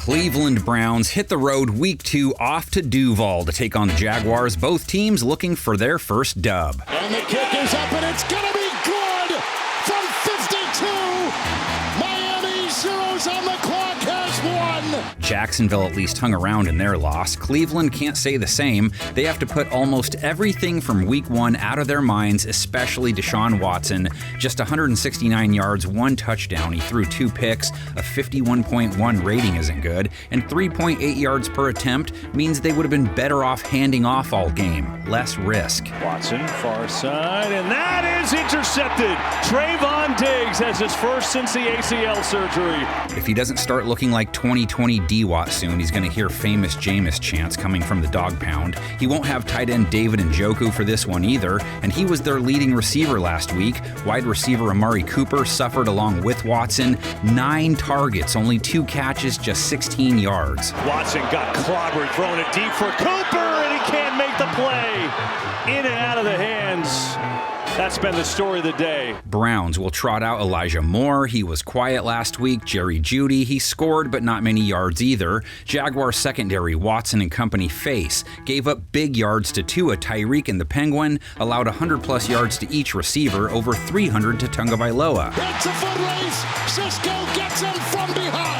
Cleveland Browns hit the road Week 2 off to Duval to take on the Jaguars, both teams looking for their first dub. And the kick is up and it's going to be good from 52. Miami zeros on the clock, has won. Jacksonville at least hung around in their loss. Cleveland can't say the same. They have to put almost everything from Week 1 out of their minds, especially Deshaun Watson. Just 169 yards, 1 touchdown. He threw 2 picks. A 51.1 rating isn't good. And 3.8 yards per attempt means they would have been better off handing off all game. Less risk. Watson, far side, and that is intercepted. Trayvon Diggs has his first since the ACL surgery. If he doesn't start looking like 2020 D-Watt soon, he's going to hear famous Jameis chants coming from the dog pound. He won't have tight end David Njoku for this one either, and he was their leading receiver last week. Wide receiver Amari Cooper suffered along with Watson. 9 targets, only 2 catches, just 16 yards. Watson got clobbered, throwing it deep for Cooper, and he can't make the play. In and out of the hands. That's been the story of the day. Browns will trot out Elijah Moore. He was quiet last week. Jerry Jeudy, he scored, but not many yards either. Jaguars secondary Watson and company face. Gave up big yards to Tua, Tyreek, and the Penguin. Allowed 100-plus yards to each receiver, over 300 to Tagovailoa. It's a foot race. Cisco gets him from behind.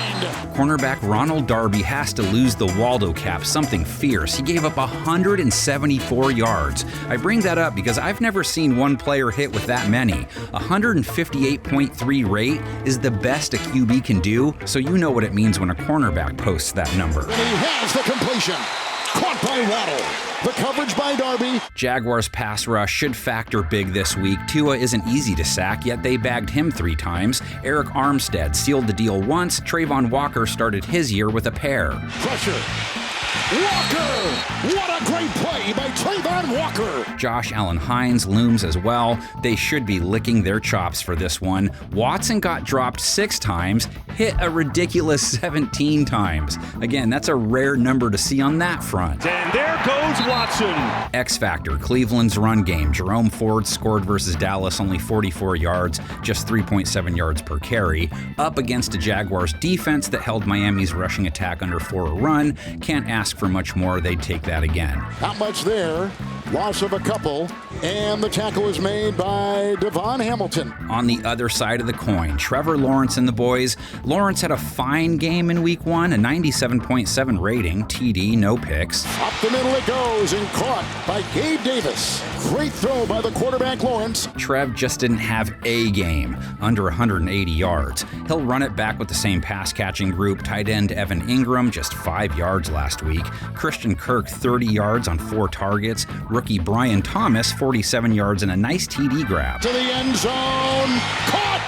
Cornerback Ronald Darby has to lose the Waldo cap, something fierce. He gave up 174 yards. I bring that up because I've never seen one player hit with that many. 158.3 rate is the best a QB can do, so you know what it means when a cornerback posts that number. And he has the completion. Caught by Waddle. The coverage by Darby. Jaguars pass rush should factor big this week. Tua isn't easy to sack, yet they bagged him 3 times. Eric Armstead sealed the deal once. Trayvon Walker started his year with a pair. Pressure. Walker! What a great play by Trayvon Walker! Josh Allen Hines looms as well. They should be licking their chops for this one. Watson got dropped 6 times, hit a ridiculous 17 times. Again, that's a rare number to see on that front. And there goes Watson. X Factor, Cleveland's run game. Jerome Ford scored versus Dallas, only 44 yards, just 3.7 yards per carry. Up against a Jaguars defense that held Miami's rushing attack under 4 a run. Can't ask for much more. They'd take that again. Not much there. Loss of a couple. And the tackle is made by Devon Hamilton. On the other side of the coin, Trevor Lawrence and the boys. Lawrence had a fine game in Week 1, a 97.7 rating, TD, no picks. Up the middle it goes and caught by Gabe Davis. Great throw by the quarterback Lawrence. Trev just didn't have a game, under 180 yards. He'll run it back with the same pass-catching group. Tight end Evan Ingram, just 5 yards last week. Christian Kirk, 30 yards on 4 targets. Rookie Brian Thomas, 47 yards and a nice TD grab. To the end zone. Caught!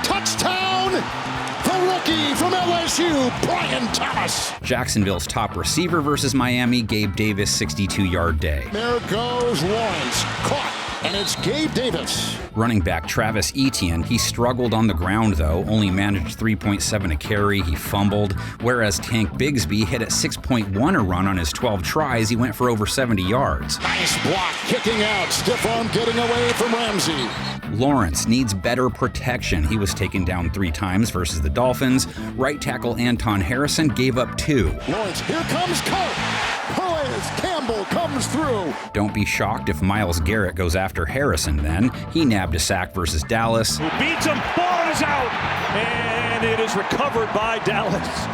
Touchdown! The rookie from LSU, Brian Thomas. Jacksonville's top receiver versus Miami, Gabe Davis, 62-yard day. There goes Lawrence. Caught. And it's Gabe Davis. Running back Travis Etienne, he struggled on the ground though, only managed 3.7 a carry, he fumbled, whereas Tank Bigsby hit at 6.1 a run on his 12 tries, he went for over 70 yards. Nice block, kicking out, stiff arm getting away from Ramsey. Lawrence needs better protection. He was taken down 3 times versus the Dolphins. Right tackle Anton Harrison gave up 2. Lawrence, here comes Kirk. Campbell comes through. Don't be shocked if Myles Garrett goes after Harrison then. He nabbed a sack versus Dallas. Who beats him, ball is out, and it is recovered by Dallas.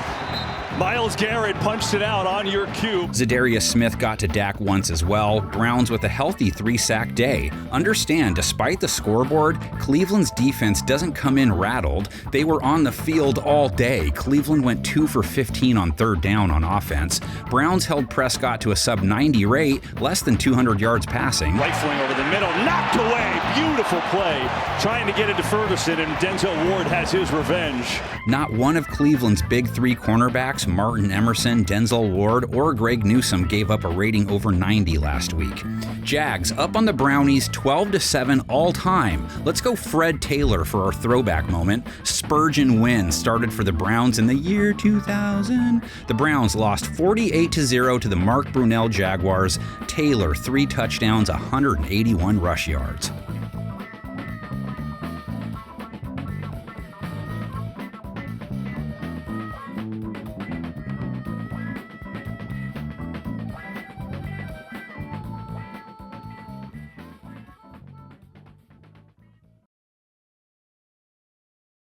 Myles Garrett punched it out on your cue. Zadarius Smith got to Dak once as well. Browns with a healthy 3-sack day. Understand, despite the scoreboard, Cleveland's defense doesn't come in rattled. They were on the field all day. Cleveland went 2 for 15 on 3rd down on offense. Browns held Prescott to a sub-90 rate, less than 200 yards passing. Rifling over the middle, knocked away. Beautiful play. Trying to get it to Ferguson, and Denzel Ward has his revenge. Not one of Cleveland's big 3 cornerbacks, Martin Emerson, Denzel Ward, or Greg Newsome, gave up a rating over 90 last week. Jags up on the Brownies 12-7 all time. Let's go Fred Taylor for our throwback moment. Spurgeon win started for the Browns in the year 2000. The Browns lost 48-0 to the Mark Brunell Jaguars. Taylor 3 touchdowns, 181 rush yards.